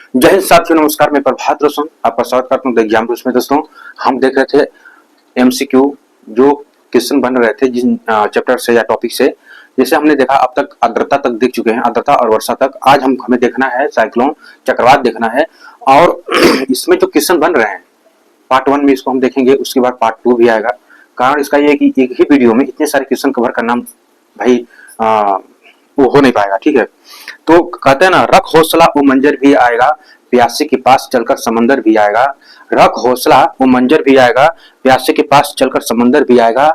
जय हिंद साथियों, नमस्कार। मैं प्रभात रोशन आपका स्वागत करता हूँ द ज्ञान रूप में। दोस्तों, हम देख रहे थे एमसीक्यू जो क्वेश्चन बन रहे थे जिन चैप्टर से या टॉपिक से। जैसे हमने देखा अब तक आर्द्रता तक देख चुके हैं, आर्द्रता और वर्षा तक। आज हमें देखना है साइक्लोन, चक्रवात देखना है। और इसमें जो क्वेश्चन बन रहे हैं पार्ट 1 में इसको हम देखेंगे, उसके बाद पार्ट 2 भी आएगा। कारण इसका ये है कि एक ही वीडियो में इतने सारे क्वेश्चन कवर करना भाई वो हो नहीं पाएगा, ठीक है। तो कहते हैं ना, रख हौसला वो मंजर भी आएगा, प्यासे के पास चलकर समंदर भी आएगा। रख हौसला वो मंजर भी आएगा, प्यासे के पास चलकर समंदर भी आएगा।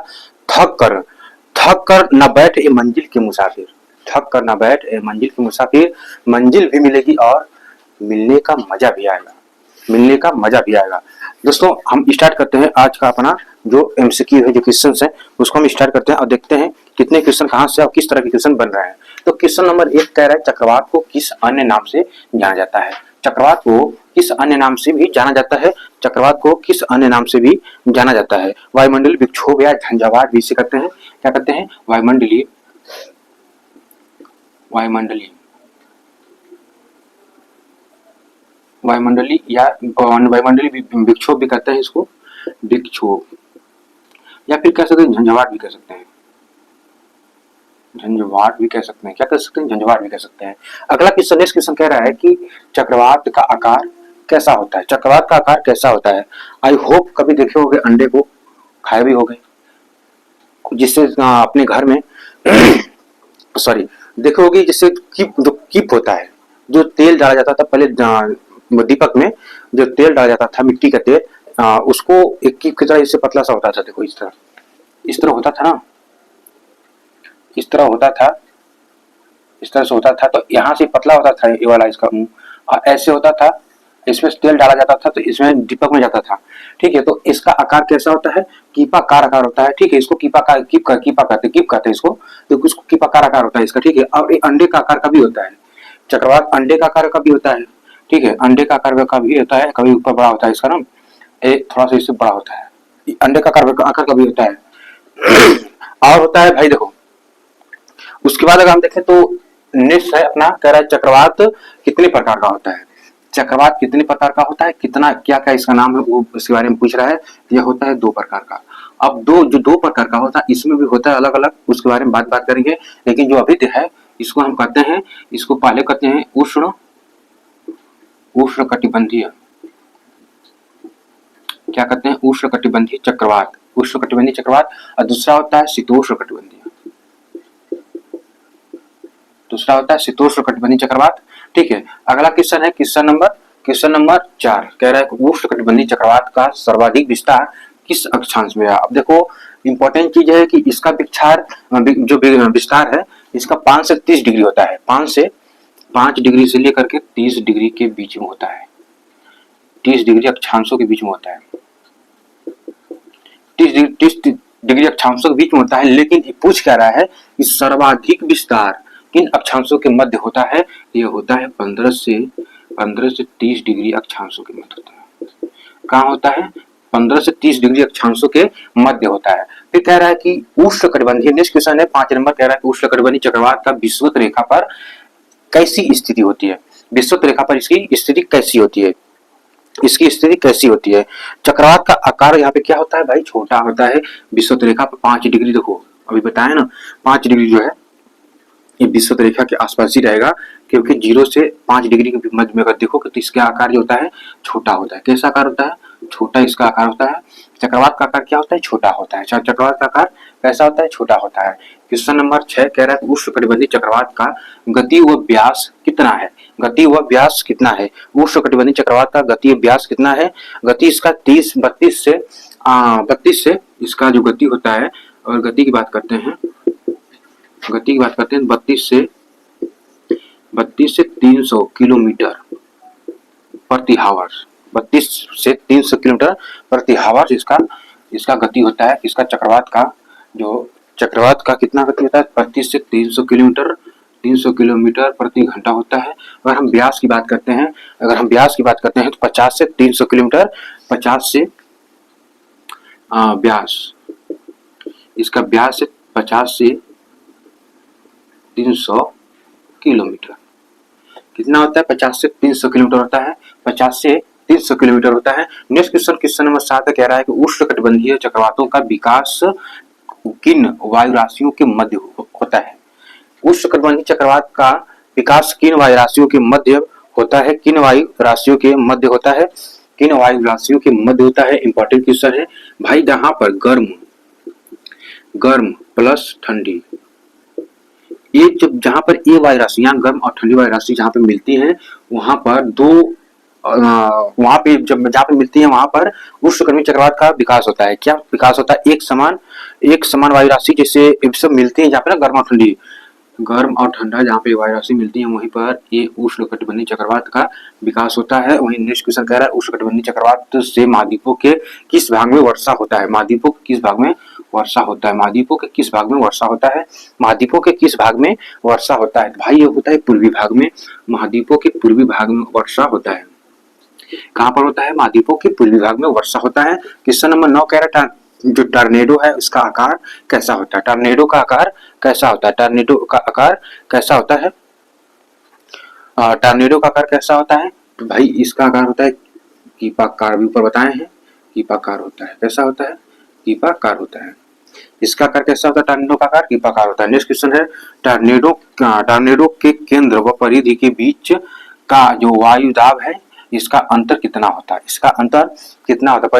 थक कर न बैठ ए मंजिल के मुसाफिर, थक कर न बैठ ए मंजिल के मुसाफिर। मंजिल भी मिलेगी और मिलने का मजा भी आएगा, मिलने का मजा भी आएगा। दोस्तों, हम स्टार्ट करते हैं आज का अपना जो एमसीक्यू है, जो क्वेश्चन है उसको हम स्टार्ट करते हैं और देखते हैं कितने क्वेश्चन कहाँ से और किस तरह के क्वेश्चन बन रहे हैं। तो क्वेश्चन नंबर 1 कह रहा है, चक्रवात को किस अन्य नाम से जाना जाता है? चक्रवात को किस अन्य नाम से भी जाना जाता है? चक्रवात को किस अन्य नाम से भी जाना जाता है? वायुमंडलीय विक्षोभ या झंझावात भी इसे कहते हैं। क्या कहते हैं? वायुमंडलीय वायुमंडलीय वायुमंडलीय या वायुमंडलीय विक्षोभ भी कहते हैं इसको, विक्षोभ, या फिर कह सकते हैं झंझावात भी कह सकते हैं, झंझावात भी कह सकते हैं। क्या कह सकते हैं? झंझावात भी कह सकते हैं। अगला क्वेश्चन, नेक्स्ट क्वेश्चन कह रहा है कि चक्रवात का आकार कैसा होता है? चक्रवात का आकार कैसा होता है? आई होप कभी देखे होगे, अंडे को खाए भी होगे, जिससे अपने घर में सॉरी देखे होगी, जिससे कीप होता है, जो तेल डाला जाता था पहले दीपक में, जो तेल डाला जाता था मिट्टी का तेल, उसको एक कीप की तरह इससे पतला सा होता था। देखो इस तरह होता था ना, इस तरह होता था, इस तरह से होता था। तो यहाँ से पतला होता था ये वाला इसका मुंह, और ऐसे होता था, इसमें तेल डाला जाता था तो इसमें दीपक में जाता था, ठीक है। तो इसका आकार कैसा होता है? कीपाकार आकार होता है, ठीक है। इसको कीप कहते हैं इसको, तो इसको कीपाकार आकार होता है इसका, ठीक है। और ये अंडे का आकार का भी होता है, चक्रवात अंडे का आकार का भी होता है, ठीक है। अंडे का आकार का भी होता है, कभी ऊपर बड़ा होता है इसका ना, थोड़ा सा इससे बड़ा होता है। अंडे का आकार का भी होता है। और होता है भाई, देखो उसके बाद अगर हम देखें तो नेक्स्ट है अपना, कह रहा है चक्रवात कितने प्रकार का होता है? चक्रवात कितने प्रकार का होता है, कितना क्या क्या इसका नाम है, वो इसके बारे में पूछ रहा है। यह होता है 2 प्रकार का। अब दो प्रकार का होता है, इसमें भी होता है अलग अलग, उसके बारे में बात करेंगे। लेकिन जो अभी है इसको हम कहते हैं, इसको पहले कहते हैं उष्ण कटिबंधीय, क्या कहते हैं? उष्ण कटिबंधीय चक्रवात, उष्ण कटिबंधीय चक्रवात। और दूसरा होता है शीतोष्ण कटिबंधीय, दूसरा होता है शीतोष्ण कटिबंधीय चक्रवात, ठीक है। अगला क्वेश्चन है क्वेश्चन नंबर 4, कह रहा है उष्ण कटिबंधीय चक्रवात का सर्वाधिक विस्तार किस अक्षांश में है? अब देखो इंपॉर्टेंट चीज है कि इसका विस्तार है इसका 5 से 30 डिग्री होता है, 5 डिग्री से लेकर के 30 डिग्री के बीच में होता है, 30 डिग्री अक्षांशों के बीच में होता है, 30 डिग्री अक्षांशों के बीच में होता है। लेकिन पूछ क्या रहा है कि सर्वाधिक विस्तार किन अक्षांशों के मध्य होता है? यह होता है 15 से 30 डिग्री अक्षांशों के मध्य होता है। कहाँ होता है? 15 से 30 डिग्री अक्षांशों के मध्य होता है। फिर कह रहा है कि उष्ण कटिबंधीय, नेक्स्ट क्वेश्चन है 5 नंबर, कह रहा है कि उष्ण कटिबंधीय चक्रवात का विषुवत रेखा पर कैसी स्थिति होती है? विषुवत रेखा पर इसकी स्थिति कैसी होती है? इसकी स्थिति कैसी होती है? चक्रवात का आकार यहाँ पे क्या होता है भाई? छोटा होता है। विषुवत रेखा पर 5 डिग्री, देखो अभी बताया ना, 5 डिग्री जो है ये विषुवत रेखा के आसपास ही रहेगा, क्योंकि 0 से 5 डिग्री के मध्य में अगर देखो तो इसका आकार जो होता है छोटा होता है। कैसा आकार होता है? छोटा इसका आकार होता है। चक्रवात का आकार क्या होता है? छोटा होता है। चक्रवात का आकार कैसा होता है? छोटा होता है। क्वेश्चन नंबर 6 कह रहा है उष्ण कटिबंधीय चक्रवात का गति व व्यास कितना है? गति व व्यास कितना है? उष्ण कटिबंधीय चक्रवात का गति व व्यास कितना है? गति इसका 32 से इसका जो गति होता है, और गति की बात करते हैं 32 से 300 किलोमीटर प्रति हावर, 32 से 300 किलोमीटर प्रति हावर इसका गति होता है। इसका चक्रवात का कितना गति होता है? 32 से 300 किलोमीटर प्रति घंटा होता है। अगर हम व्यास की बात करते हैं तो 50 से 300 किलोमीटर, 50 से व्यास, इसका व्यास 50 से 300 किलोमीटर। कितना होता है? 50 से 300 किलोमीटर होता है, 50 से 300 किलोमीटर होता है। नेक्स्ट क्वेश्चन नंबर 7 कह रहा है कि उष्णकटिबंधीय चक्रवातों का विकास किन वायु राशियों के मध्य होता है? उष्णकटिबंधीय चक्रवात का विकास किन वायु राशियों के मध्य होता है? किन वायु राशियों के मध्य होता है? किन वायु राशियों के मध्य होता है? इंपॉर्टेंट क्वेश्चन है भाई। जहां पर गर्म प्लस ठंडी, ये जहां पर ये वायु राशि यहाँ गर्म और ठंडी वायु राशि जहां पे मिलती है, वहां पर वहां पे जहां पे मिलती है वहां पर उष्णकटिबंधीय चक्रवात का विकास होता है। क्या विकास होता है? एक समान वायु राशि जैसे सब मिलती है जहाँ पे ना गर्म और ठंडा जहाँ पे वायु राशि मिलती है वहीं पर ये उष्णकटिबंधीय चक्रवात का विकास होता है। वहीं नेक्स्ट क्वेश्चन कह रहा है उष्णकटिबंधीय चक्रवात से महाद्वीपों के किस भाग में वर्षा होता है? महाद्वीपों के किस भाग में वर्षा होता है? महाद्वीपों के किस भाग में वर्षा होता है? महाद्वीपों के किस भाग में वर्षा होता है? भाई ये होता है पूर्वी भाग में। महाद्वीपों के पूर्वी भाग में वर्षा होता है। कहां पर होता है? महाद्वीपों के पूर्वी भाग में वर्षा होता है। क्वेश्चन नंबर 9 कह रहा है जो टॉर्नेडो है उसका आकार कैसा होता है? टॉर्नेडो का आकार कैसा होता है? टॉर्नेडो का आकार कैसा होता है? टॉर्नेडो का आकार कैसा होता है? तो भाई इसका आकार होता है कीपाकार, भी ऊपर बताए हैं कीपाकार होता है। कैसा होता है? कीपाकार होता है। इसका आकार कैसा होता है? टॉर्नेडो का आकार कीपाकार होता है। नेक्स्ट क्वेश्चन है टॉर्नेडो के केंद्र व परिधि के बीच का जो वायु दाब है इसका अंतर कितना होता है? इसका अंतर कितना होता है?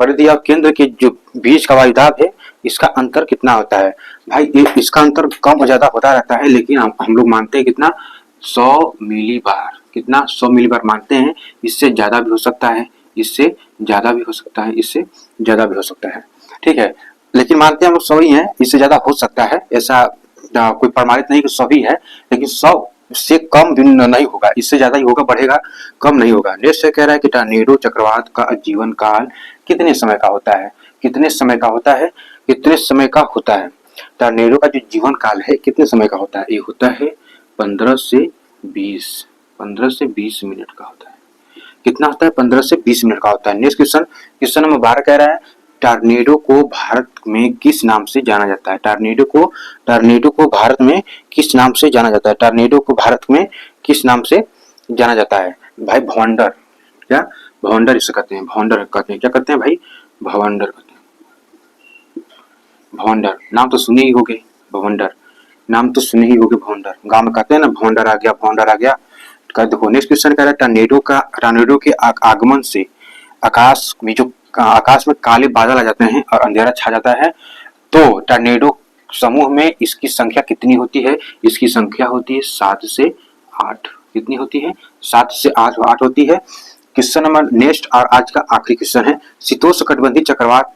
परिधि और केंद्र के जो बीच का वायु दाब है इसका अंतर कितना होता है? भाई इसका अंतर कम और ज्यादा होता रहता है, लेकिन हम लोग मानते हैं कितना? 100 मिलीबार। कितना? 100 मिलीबार मानते हैं। इससे ज्यादा भी हो सकता है, इससे ज्यादा भी हो सकता है, इससे ज्यादा भी हो सकता है। ठीक है, लेकिन मानते हैं हम लोग 100 ही है। इससे ज्यादा हो सकता है, ऐसा कोई प्रमाणित नहीं कि 100 ही है, लेकिन 100 से कम भी नहीं होगा, इससे ज्यादा ही होगा, बढ़ेगा, कम नहीं होगा। नेक्स्ट कह रहा है कि टॉर्नेडो चक्रवात का जीवन काल कितने समय का होता है? कितने समय का होता है? कितने समय का होता है? टॉर्नेडो का जो जीवन काल है कितने समय का होता है? ये होता है 15 से 20 मिनट का होता है। कितना होता है? 15 से 20 मिनट का होता है। नेक्स्ट क्वेश्चन नंबर 12 कह रहा है टॉर्नेडो को भारत में किस नाम से जाना जाता है? टॉर्नेडो को भारत में किस नाम से जाना जाता है? टॉर्नेडो को भारत में किस नाम से जाना जाता है? भाई भवंडर। क्या? भवंडर इसे कहते हैं। भवंडर कहते हैं। क्या कहते हैं भाई? भवंडर कहते हैं। भवंडर नाम तो सुने ही होगे। भवंडर नाम तो सुने ही होगे। भवंडर गांव में कहते हैं ना, भवंडर आ गया, भवंडर आ गया। देखो नेक्स्ट क्वेश्चन कह रहा है टॉर्नेडो के आगमन से आकाश में काले बादल आ जाते हैं और अंधेरा छा जाता है, तो टॉर्नेडो समूह में इसकी संख्या कितनी होती है? इसकी संख्या होती है 7 से 8। कितनी होती है? 7 से 8 होती है। क्वेश्चन नंबर नेक्स्ट और आज का आखिरी क्वेश्चन है शीतोष्णकटिबंधीय चक्रवात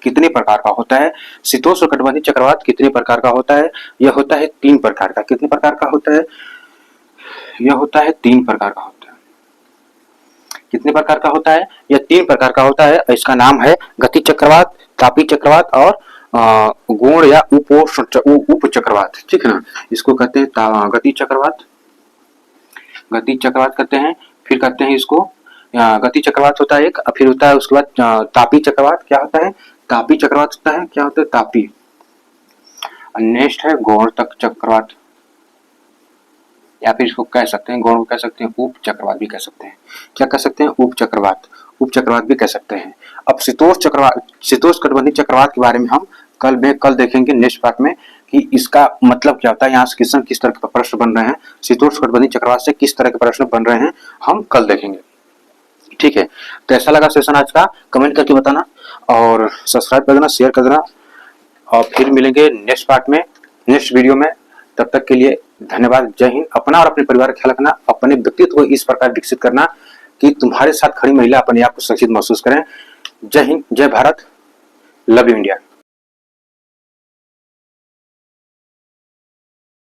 कितने प्रकार का होता है? शीतोष्णकटिबंधीय चक्रवात कितने प्रकार का होता है? यह होता है 3 प्रकार का। कितने प्रकार का होता है? यह होता है 3 प्रकार का होता है। कितने प्रकार का होता है? यह 3 प्रकार का होता है। इसका नाम है गति चक्रवात, तापी चक्रवात और गुण या उप चक्रवात। ठीक है ना, इसको कहते हैं गति चक्रवात। गति चक्रवात कहते हैं। फिर कहते हैं इसको गति चक्रवात होता है एक, फिर होता है उसके बाद तापी चक्रवात। क्या होता है? तापी चक्रवात होता है। क्या होता है? तापी। नेक्स्ट है गौण तक चक्रवात, या फिर इसको कह सकते हैं गौण को कह सकते हैं, उप चक्रवात भी कह सकते हैं। क्या कह सकते हैं? उप चक्रवात भी कह सकते हैं। अब शीतोष्णकटिबंधीय चक्रवात के बारे में हम कल देखेंगे नेक्स्ट पार्ट में कि इसका मतलब क्या होता है, यहाँ से किस तरह के प्रश्न बन रहे हैं, शीतोष्णकटिबंधीय चक्रवात से किस तरह के प्रश्न बन रहे हैं, हम कल देखेंगे। ठीक है, तो ऐसा लगा सेशन आज का, कमेंट करके बताना और सब्सक्राइब कर देना, शेयर कर देना, और फिर मिलेंगे नेक्स्ट पार्ट में, नेक्स्ट वीडियो में। तब तक के लिए धन्यवाद। जय हिंद। अपना और अपने परिवार का ख्याल रखना, अपने व्यक्तित्व को इस प्रकार विकसित करना कि तुम्हारे साथ खड़ी महिला अपने आप को सुरक्षित महसूस करें। जय हिंद, जय भारत, लव यू इंडिया।